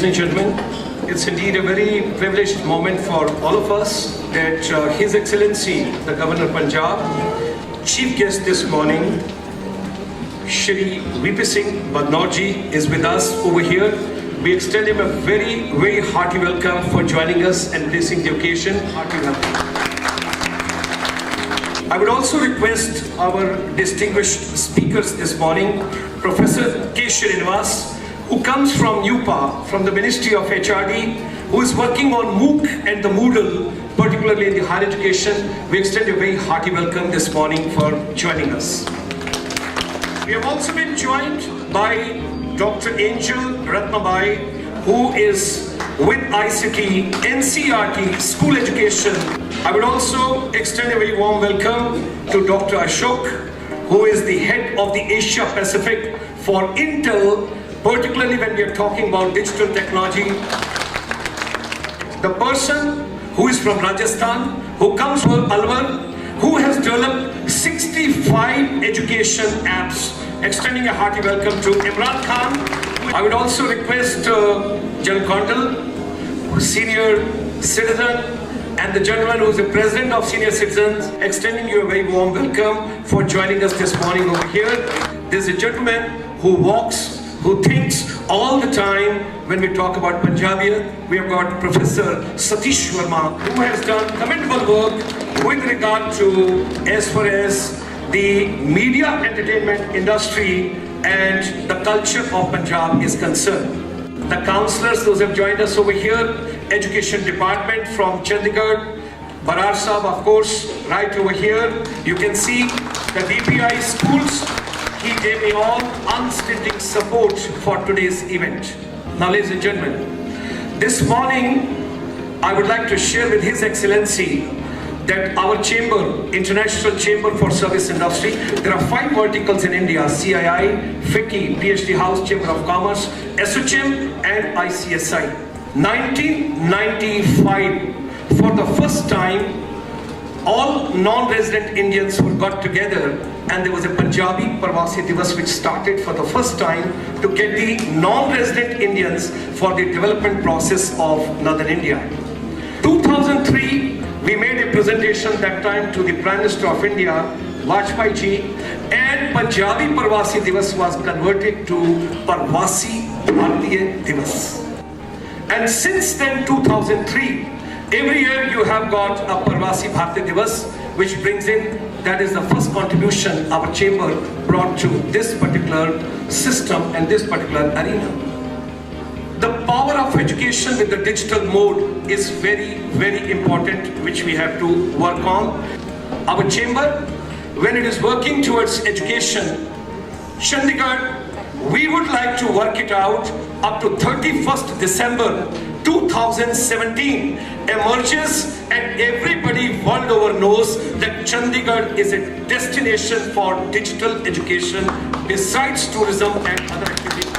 Ladies and gentlemen, it's indeed a very privileged moment for all of us that His Excellency, the Governor of Punjab, Chief Guest this morning, Shri VP Singh Badnaurji is with us over here. We extend him a very, very hearty welcome for joining us and blessing the occasion. Hearty welcome. I would also request our distinguished speakers this morning, Professor K. Srinivas, who comes from UPA, from the Ministry of HRD, who is working on MOOC and the Moodle, particularly in the higher education. We extend a very hearty welcome this morning for joining us. We have also been joined by Dr. Angel Ratnabai, who is with ICT, NCERT, school education. I would also extend a very warm welcome to Dr. Ashok, who is the head of the Asia Pacific for Intel, particularly when we are talking about digital technology. The person who is from Rajasthan, who comes from Alwar, who has developed 65 education apps. Extending a hearty welcome to Imran Khan. I would also request Jan Kondal, senior citizen, and the gentleman who is the president of senior citizens, extending you a very warm welcome for joining us this morning over here. There's a gentleman who walks, who thinks all the time when we talk about Punjabiyat. We have got Professor Satish Verma, who has done commendable work with regard to as far as the media entertainment industry and the culture of Punjab is concerned. The councillors, those who have joined us over here, Education Department from Chandigarh, Barar Sahab, of course, right over here. You can see the DPI schools. He gave me all unstinting support for today's event. Now, ladies and gentlemen, this morning I would like to share with His Excellency that our chamber, International Chamber for Service Industry, there are 5 verticals in India: CII, FICCI, PhD House, Chamber of Commerce, SHM and ICSI. 1995, for the first time, all non-resident Indians who got together, and there was a Punjabi Parvasi Divas which started for the first time to get the non-resident Indians for the development process of Northern India. 2003, we made a presentation that time to the Prime Minister of India, Vajpayee ji, and Punjabi Parvasi Divas was converted to Parvasi Bharatiya Divas. And since then, 2003, every year you have got a Parvasi Bharatiya Divas, which brings in, that is the first contribution our chamber brought to this particular system and this particular arena. The power of education with the digital mode is very, very important, which we have to work on. Our chamber, when it is working towards education, Chandigarh, we would like to work it out up to 31st December 2017 emerges, and everybody world over knows that Chandigarh is a destination for digital education besides tourism and other activities.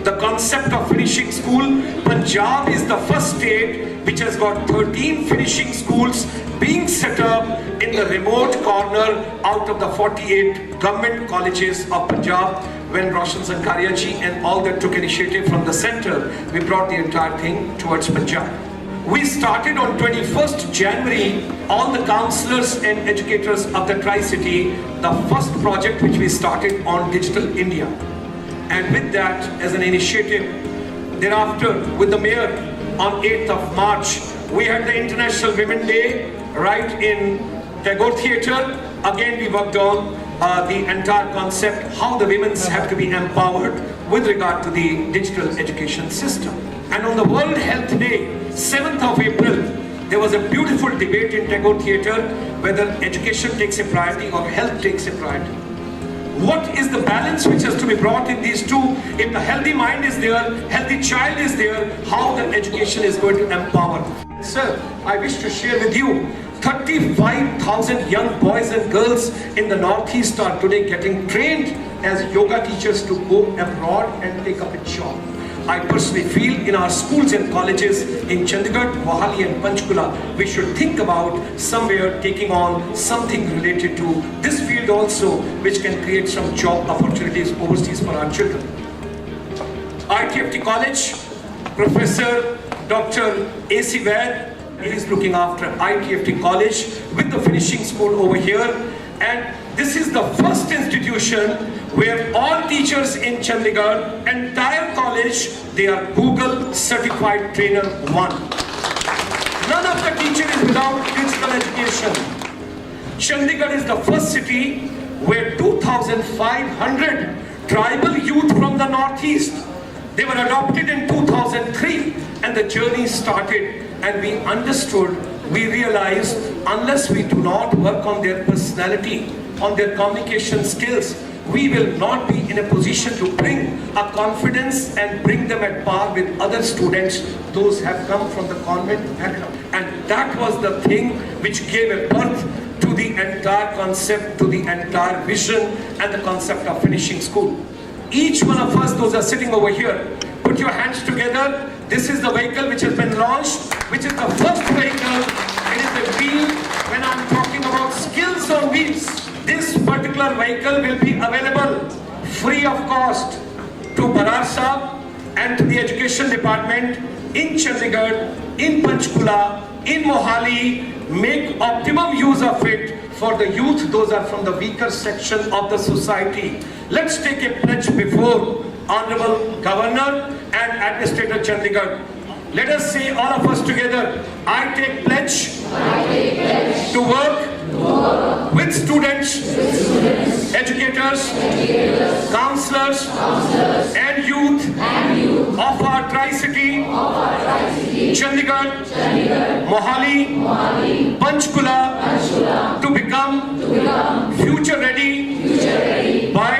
The concept of finishing school, Punjab is the first state which has got 13 finishing schools being set up in the remote corner out of the 48 government colleges of Punjab. When Roshan Zankaria ji and all that took initiative from the center, we brought the entire thing towards Punjab. We started on 21st January, all the councillors and educators of the Tricity, the first project which we started on Digital India. And with that as an initiative, thereafter with the mayor on 8th of March, we had the International Women's Day right in Tagore Theatre. Again, we worked on the entire concept, how the women have to be empowered with regard to the digital education system. And on the World Health Day, 7th of April, there was a beautiful debate in Tagore Theatre whether education takes a priority or health takes a priority. What is the balance which has to be brought in these two? If the healthy mind is there, healthy child is there, how the education is going to empower? Sir, I wish to share with you 35,000 young boys and girls in the Northeast are today getting trained as yoga teachers to go abroad and take up a job. I personally feel in our schools and colleges in Chandigarh, Mohali and Panchkula, we should think about somewhere taking on something related to this field also, which can create some job opportunities overseas for our children. ITFT College, Professor Dr. A.C. Vaid. He is looking after ITFT College with the finishing school over here. And this is the first institution where all teachers in Chandigarh, entire college, they are Google Certified Trainer 1. None of the teacher is without digital education. Chandigarh is the first city where 2,500 tribal youth from the Northeast, they were adopted in 2003, and the journey started, and we understood, we realized, unless we do not work on their personality, on their communication skills, we will not be in a position to bring a confidence and bring them at par with other students, those have come from the convent background. And that was the thing which gave a birth to the entire concept, to the entire vision and the concept of finishing school. Each one of us, those are sitting over here, put your hands together. This is the vehicle which has been launched, which is the first vehicle. It is the wheel. When I'm talking about skills on wheels, this particular vehicle will be available free of cost to Barar Sahab and to the education department in Chandigarh, in Panchkula, in Mohali. Make optimum use of it for the youth, those are from the weaker section of the society. Let's take a pledge before Honorable Governor and Administrator Chandigarh. Let us say, all of us together, I take pledge to work with students, educators, counselors, and youth of our Tricity, Chandigarh, Mohali, Panchkula, to become future ready by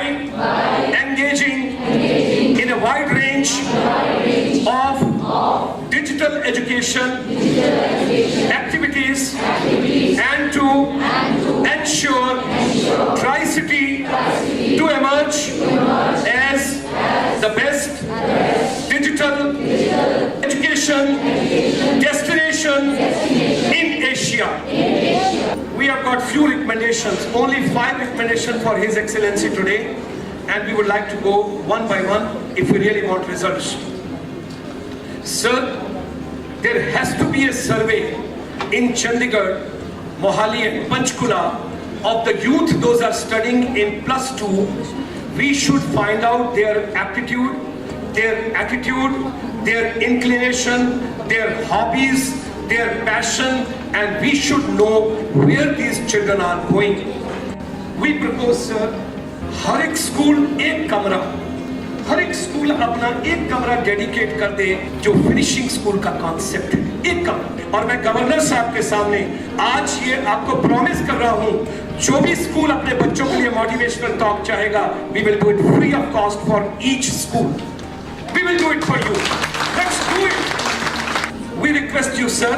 engaging in a wide range of digital education activities and to ensure Tricity to emerge as the best digital education destination in Asia. We have got few recommendations, only 5 recommendations for His Excellency today, and we would like to go one by one if we really want results. Sir, there has to be a survey in Chandigarh, Mohali and Panchkula of the youth those are studying in +2. We should find out their aptitude, their attitude, their inclination, their hobbies, their passion, and we should know where these children are going. We propose, sir, हर एक school एक कमरा, हर एक school अपना एक कमरा dedicate कर दे जो finishing school का कॉन्सेप्ट है, एक कमरा। और मैं गवर्नर साहब के सामने आज ये आपको प्रॉमिस कर रहा हूँ, जो भी स्कूल अपने बच्चों के लिए मोटिवेशनल टॉक चाहेगा, we will do it free of cost for each school. We will do it for you. Let's do it. We request you, sir,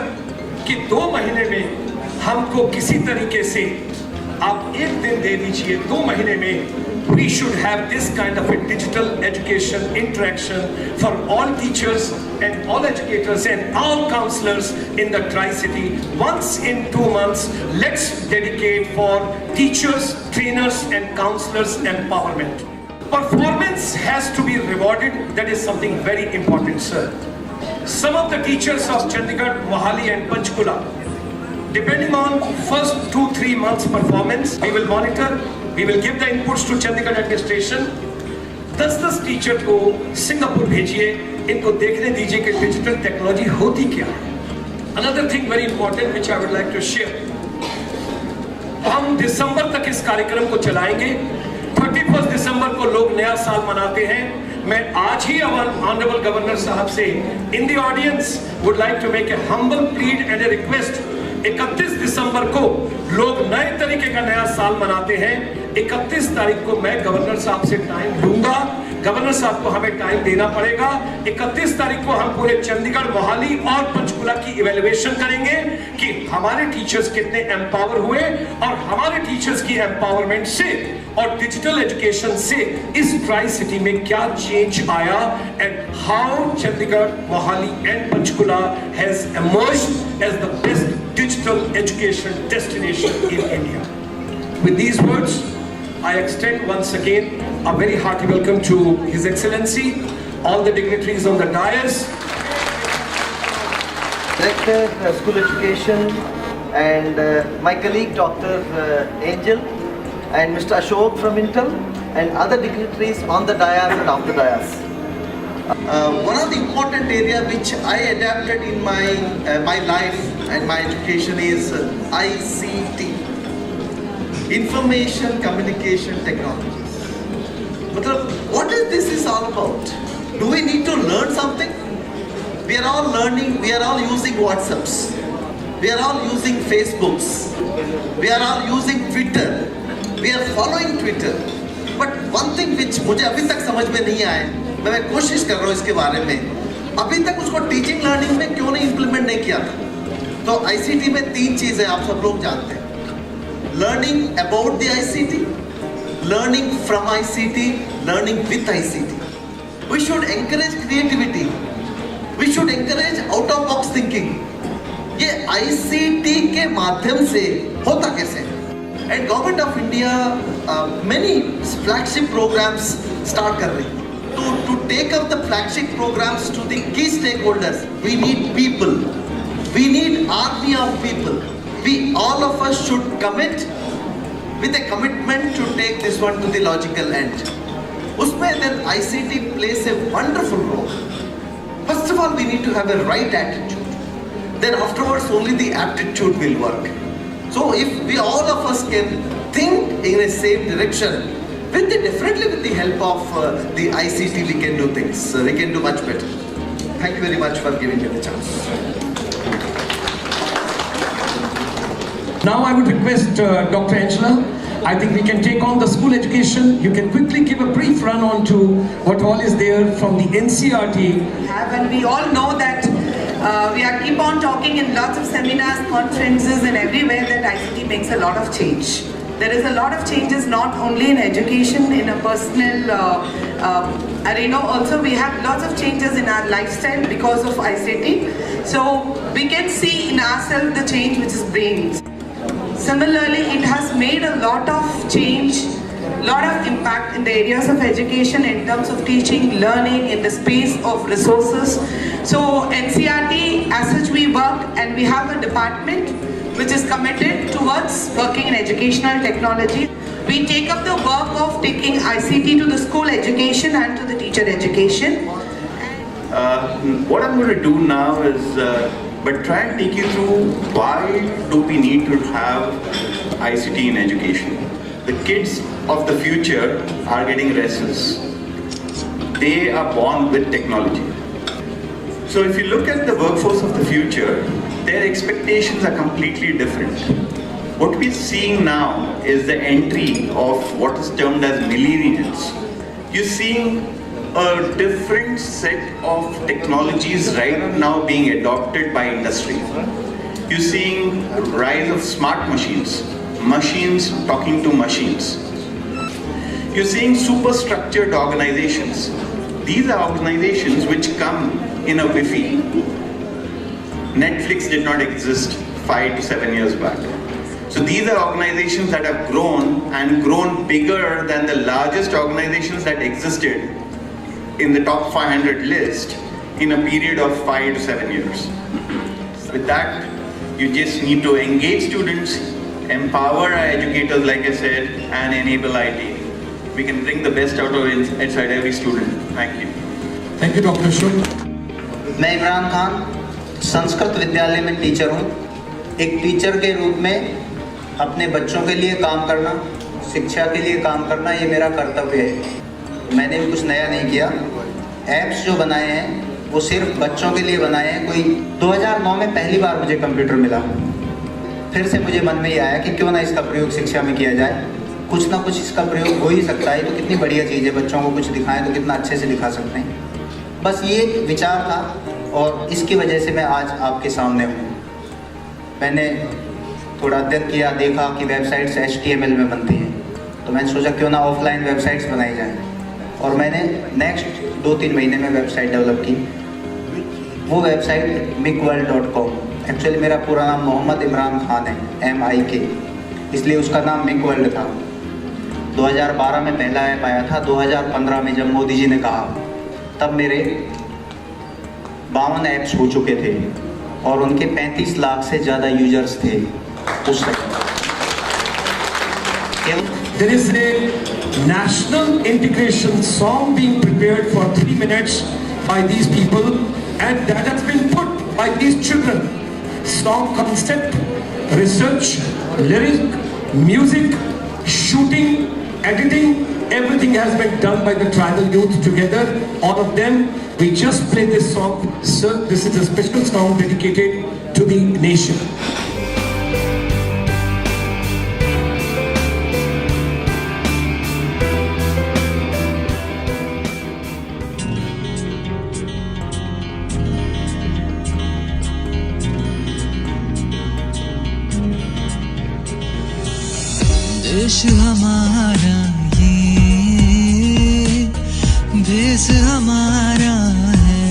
कि 2 महीने में हमको किसी तरीके से आप एक दिन दे दीजिए, 2 महीने में we should have this kind of a digital education interaction for all teachers and all educators and all counselors in the Tri-City. Once in 2 months, let's dedicate for teachers, trainers and counselors empowerment. Performance has to be rewarded. That is something very important, sir. Some of the teachers of Chandigarh, Mohali and Panchkula, depending on first 2-3 months performance, we will monitor, we will give the inputs to Chandigarh administration. 10 teacher को Singapore भेजिए, इनको देखने दीजिए कि digital technology होती क्या है. Another thing very important which I would like to share. हम दिसंबर तक इस कार्यक्रम को चलाएंगे. 31 दिसंबर को लोग नया साल मनाते हैं. मैं आज ही ऑनरेबल गवर्नर साहब से in the audience would like to make a humble plead and a request. 31 दिसंबर को लोग नए तरीके का नया साल मनाते हैं. 31 तारीख को मैं गवर्नर साहब से टाइम लूंगा. गवर्नर साहब को हमें टाइम देना पड़ेगा. 31 तारीख को हम पूरे चंडीगढ़, मोहाली और पंचकुला की इवैल्यूएशन करेंगे कि हमारे टीचर्स कितने एम्पावर हुए और हमारे टीचर्स की एम्पावरमेंट से और डिजिटल एजुकेशन से इस ट्राई सिटी में क्या चेंज आया and how Chandigarh, Mohali and Panchkula has emerged as the best digital education destination in India. With these words, I extend once again a very hearty welcome to His Excellency, all the dignitaries on the dais, Director School Education, and my colleague Dr. Angel, and Mr. Ashok from Intel, and other dignitaries on the dais and off the dais. One of the important area which I adapted in my life and my education is ICT, Information Communication Technologies. What is this all about? Do we need to learn something? We are all learning, we are all using WhatsApps, we are all using Facebooks, we are all using Twitter, we are following Twitter. But one thing which मुझे अभी तक समझ में नहीं आया, मैं कोशिश कर रहा हूँ इसके बारे में, अभी तक उसको टीचिंग लर्निंग में क्यों नहीं इम्प्लीमेंट नहीं किया था? तो ICT में 3 चीज़ें आप सब लोग जानते हैं. Learning about the ICT, learning from ICT, learning with ICT. We should encourage creativity. We should encourage out of box thinking. ये ICT के माध्यम से होता कैसे? And Government of India many flagship programs start कर रही. To take up the flagship programs to the key stakeholders, we need people. We need army of people. We all of us should commit with a commitment to take this one to the logical end. उसमें then ICT plays a wonderful role. First of all, we need to have a right attitude. Then afterwards, only the aptitude will work. So if we all of us can think in a same direction, definitely with the help of the ICT, we can do things. We can do much better. Thank you very much for giving me the chance. Now I would request Dr. Angela. I think we can take on the school education. You can quickly give a brief run on to what all is there from the NCERT. And we all know that we are keep on talking in lots of seminars, conferences and everywhere that ICT makes a lot of change. There is a lot of changes not only in education, in a personal arena also. We have lots of changes in our lifestyle because of ICT. So we can see in ourselves the change which is bringing. Similarly, it has made a lot of change, lot of impact in the areas of education in terms of teaching, learning, in the space of resources. So NCERT, as such we work, and we have a department which is committed towards working in educational technology. We take up the work of taking ICT to the school education and to the teacher education. What I'm going to do now is but try and take you through why do we need to have ICT in education. The kids of the future are getting restless. They are born with technology. So if you look at the workforce of the future, their expectations are completely different. What we're seeing now is the entry of what is termed as millennials. You're seeing a different set of technologies right now being adopted by industry. You're seeing a rise of smart machines, machines talking to machines. You're seeing superstructured organizations. These are organizations which come in a Wi-Fi. Netflix did not exist 5 to 7 years back. So these are organizations that have grown and grown bigger than the largest organizations that existed in the top 500 list in a period of 5 to 7 years. With that, you just need to engage students, empower our educators, like I said, and enable IT. We can bring the best out of inside every student. Thank you. Thank you, Dr. Ashok. मैं इमरान खान संस्कृत विद्यालय में teacher हूँ. एक teacher के रूप में अपने बच्चों के लिए काम करना, शिक्षा के लिए काम करना, ये मेरा कर्तव्य है. मैंने भी कुछ नया नहीं किया. ऐप्स जो बनाए हैं वो सिर्फ बच्चों के लिए बनाए हैं. कोई 2009 में पहली बार मुझे कंप्यूटर मिला. फिर से मुझे मन में ये आया कि क्यों ना इसका प्रयोग शिक्षा में किया जाए. कुछ ना कुछ इसका प्रयोग हो ही सकता है. तो कितनी बढ़िया चीज़ है, बच्चों को कुछ दिखाएं तो कितना अच्छे से दिखा सकते हैं. बस ये विचार था और इसकी वजह से मैं आज आपके सामने हूँ. मैंने थोड़ा अध्ययन किया, देखा कि वेबसाइट्स HTML में बनती हैं, तो मैंने सोचा क्यों ना ऑफलाइन वेबसाइट्स बनाई जाएं. और मैंने नेक्स्ट 2-3 महीने में वेबसाइट डेवलप की. वो वेबसाइट micworld.com. एक्चुअली मेरा पूरा नाम मोहम्मद इमरान खान है, MIK, इसलिए उसका नाम मिकवर्ल्ड था. 2012 में पहला ऐप आया था. 2015 में जब मोदी जी ने कहा, तब मेरे 52 ऐप्स हो चुके थे. और उनके 35 लाख से ज़्यादा यूजर्स थे उस समय। There is a national integration song being prepared for 3 minutes by these people, and that has been put by these children. Song concept, research, lyric, music, shooting, editing, everything has been done by the tribal youth together, all of them. We just play this song. Sir, this is a special song dedicated to the nation. देश हमारा ये देश हमारा है,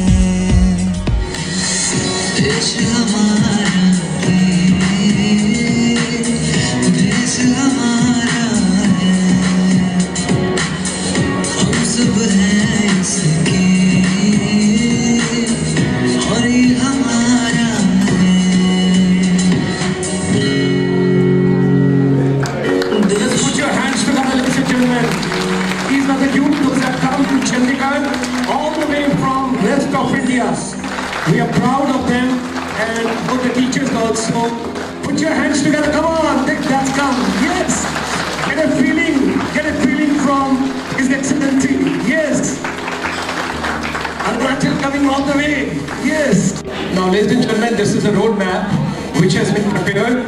देश हमारा ये देश हमारा है, हम सब हैं इसके और ये हमारा है। These are the youth who have come to Chandigarh all the way from rest of India. We are proud of them, and for the teachers also. Put your hands together, come on, that's come. Yes, get a feeling from His Excellency. Yes, Arunachal coming all the way. Yes. Now, ladies and gentlemen, this is a road map which has been prepared,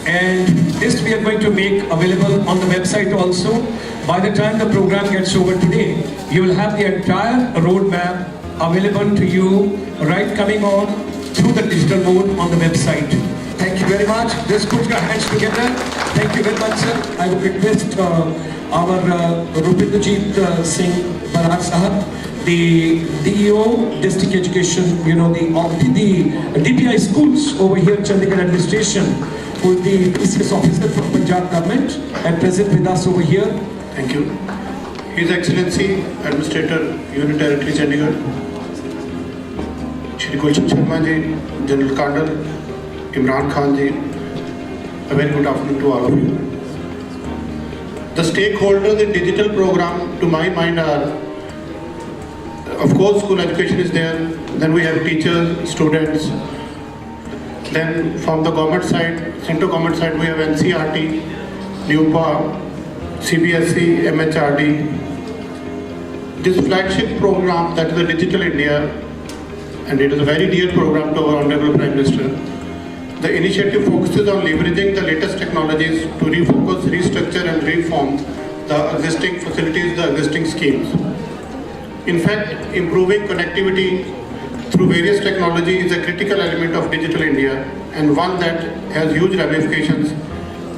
and this we are going to make available on the website also. By the time the program gets over today, you will have the entire road map available to you, right, coming on through the digital mode on the website. Thank you very much. Just put your hands together. Thank you very much, sir. I would request our Rupinderjeet Singh Barar Sahab, the DEO, District Education, the DPI schools over here, Chandigarh administration, who is the PCS officer from Punjab government and present with us over here. Thank you. His Excellency, Administrator, Union Territory Chandigarh, Shri Gulshan Sharma ji, General Colonel Imran Khan ji, a very good afternoon to all of you. The stakeholders in digital program, to my mind, are, of course, school education is there. Then we have teachers, students. Then from the government side, central government side, we have NCRT, NUPA, CBSE, MHRD. This flagship program, that is the Digital India, and it is a very dear program to our Honorable Prime Minister. The initiative focuses on leveraging the latest technologies to refocus, restructure and reform the existing facilities, the existing schemes. In fact, improving connectivity through various technology is a critical element of Digital India, and one that has huge ramifications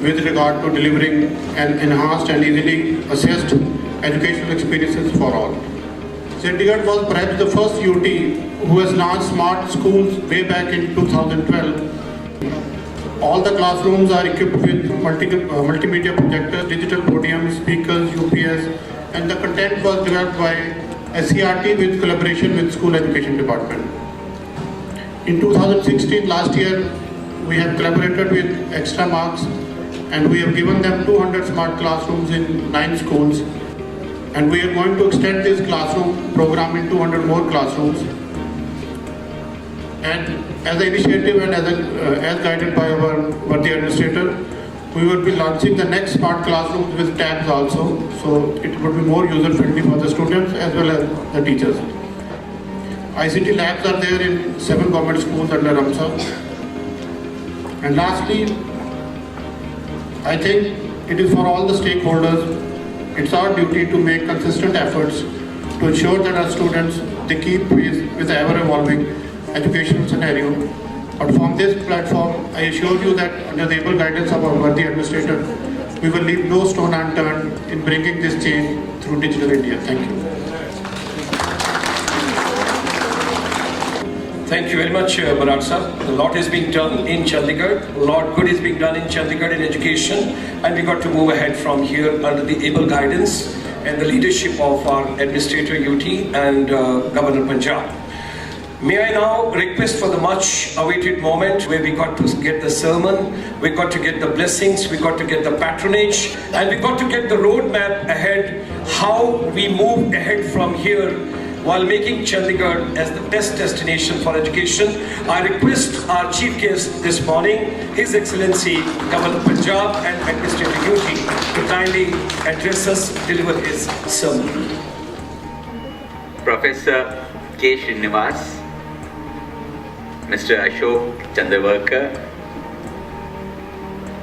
with regard to delivering an enhanced and easily assessed educational experiences for all. Chandigarh was perhaps the first UT who has launched smart schools way back in 2012. All the classrooms are equipped with multimedia projectors, digital podiums, speakers, UPS, and the content was developed by SCRT with collaboration with School Education Department. In 2016, last year, we have collaborated with Extra Marks, and we have given them 200 smart classrooms in 9 schools, and we are going to extend this classroom program in 200 more classrooms. And as an initiative and as guided by our worthy administrator, we will be launching the next smart classrooms with tabs also, so it would be more user friendly for the students as well as the teachers. ICT labs are there in 7 government schools under Ramsa. And lastly, I think it is for all the stakeholders, it's our duty to make consistent efforts to ensure that our students, they keep pace with the ever-evolving educational scenario. But from this platform, I assure you that under the able guidance of our worthy administrator, we will leave no stone unturned in bringing this change through Digital India. Thank you. Thank you very much, Barar sir. A lot is being done in Chandigarh. A lot good is being done in Chandigarh in education, and we got to move ahead from here under the able guidance and the leadership of our administrator UT and Governor Punjab. May I now request for the much awaited moment where we got to get the sermon, we got to get the blessings, we got to get the patronage, and we got to get the roadmap ahead, how we move ahead from here while making Chandigarh as the best destination for education. I request our chief guest this morning, His Excellency Governor of Punjab and Administrative Duty, to kindly address us, deliver his sermon. Professor K. Srinivas, Mr. Ashok Chandavarkar,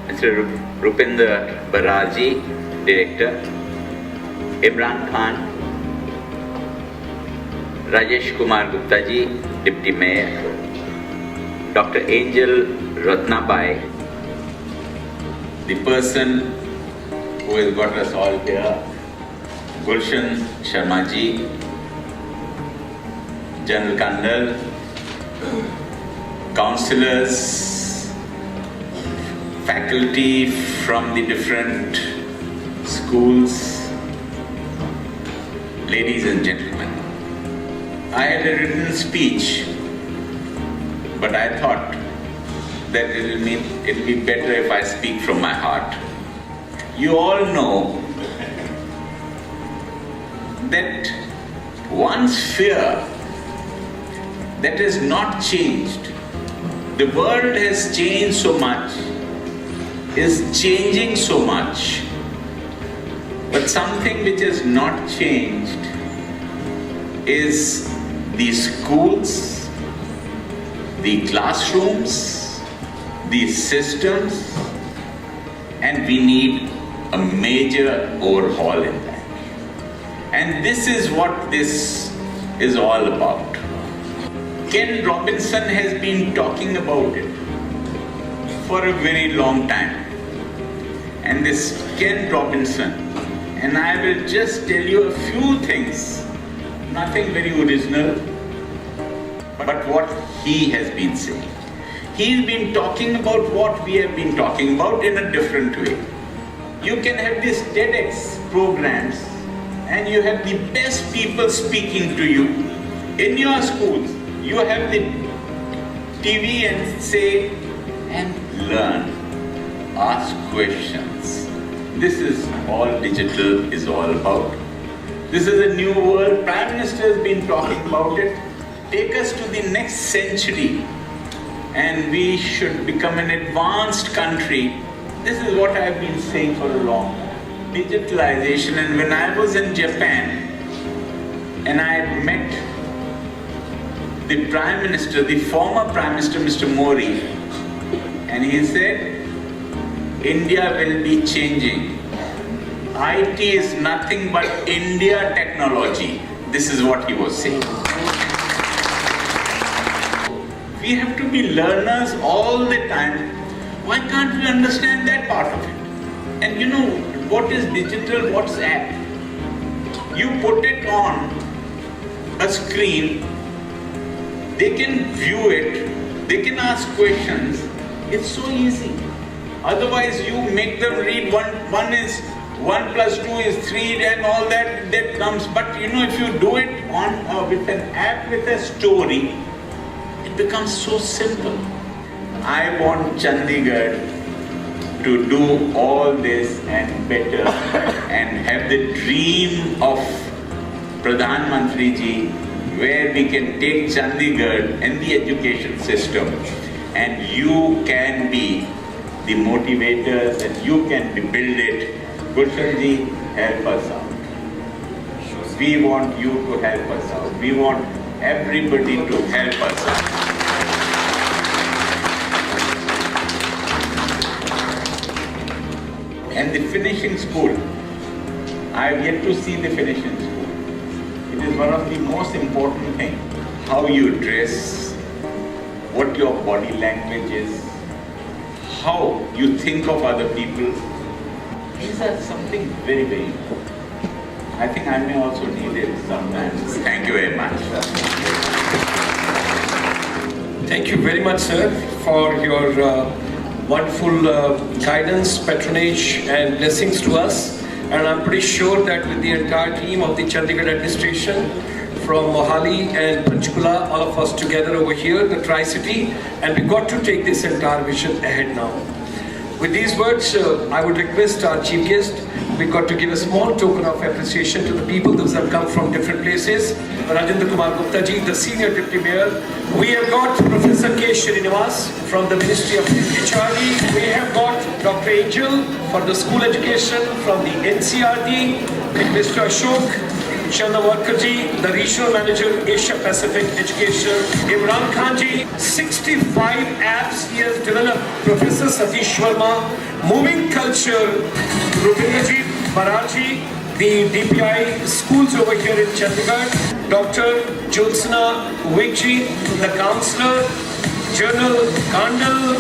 Mr. Rupinder Baraji, Director, Imran Khan, Rajesh Kumar Gupta ji, Deputy Mayor, Dr. Angel Ratnabai, the person who has got us all here, Gulshan Sharma ji, General Kandal, councillors, faculty from the different schools, ladies and gentlemen. I had a written speech, but I thought that it'll be better if I speak from my heart. You all know that one sphere that has not changed. The world has changed so much, is changing so much, but something which has not changed is the schools, the classrooms, the systems, and we need a major overhaul in that. And this is what this is all about. Ken Robinson has been talking about it for a very long time. And this Ken Robinson, and I will just tell you a few things, nothing very original, but what he has been saying. He's been talking about what we have been talking about in a different way. You can have these TEDx programs and you have the best people speaking to you in your schools. You have the TV and say and learn, ask questions. This is all digital is all about. This is a new world. Prime Minister has been talking about it. Take us to the next century and we should become an advanced country. This is what I have been saying for a long time. Digitalization. And when I was in Japan and I had met the Prime Minister, the former Prime Minister, Mr. Modi, and he said, India will be changing. IT is nothing but India technology. This is what he was saying. We have to be learners all the time. Why can't we understand that part of it? And you know, what is digital, what's app? You put it on a screen, they can view it, they can ask questions. It's so easy. Otherwise, you make them read one is 1 plus 2 is 3 and all that comes. But you know, if you do it on with an app with a story, it becomes so simple. I want Chandigarh to do all this and better and have the dream of Pradhan Mantri ji, where we can take Chandigarh and the education system, and you can be the motivators and you can build it. Gulshan ji, help us out. We want you to help us out. We want everybody to help us out. And the finishing school, I have yet to see the finishing school. It is one of the most important things. How you dress, what your body language is, how you think of other people. These are something very, very important. I think I may also need it sometimes. Thank you very much. Thank you very much, sir, for your wonderful guidance, patronage and blessings to us. And I'm pretty sure that with the entire team of the Chandigarh administration, from Mohali and Panchkula, all of us together over here, the Tricity, and we got to take this entire vision ahead now. With these words, I would request our chief guest, we got to give a small token of appreciation to the people those have come from different places. Rajendra Kumar Gupta ji, the senior deputy mayor. We have got Professor K. Srinivas from the Ministry of HRD. We have got Dr. Angel for the school education from the NCRD. Mr. Ashok Chandigarh, the regional manager, Asia Pacific Education. Imran Khan ji, 65 apps he has developed. Professor Satish Sharma, moving culture. Rupendraji Baraji, the DPI schools over here in Chandigarh. Dr. Jyotsna Wigji, the councillor. Journal Kandal,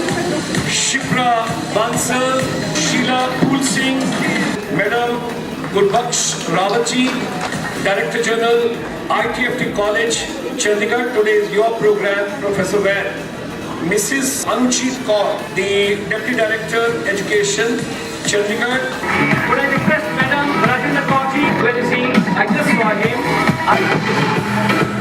Shipra Bansal, Sheila Pool Singh, Madam Gurbaksh Rawatji, Director General, ITFT College, Chandigarh. Today is your program, Professor Vaid. Mrs. Anuchit Kaur, the Deputy Director, Education, Chandigarh. Could I request Madam Rajendra Kaur ji, where is he? I just saw him.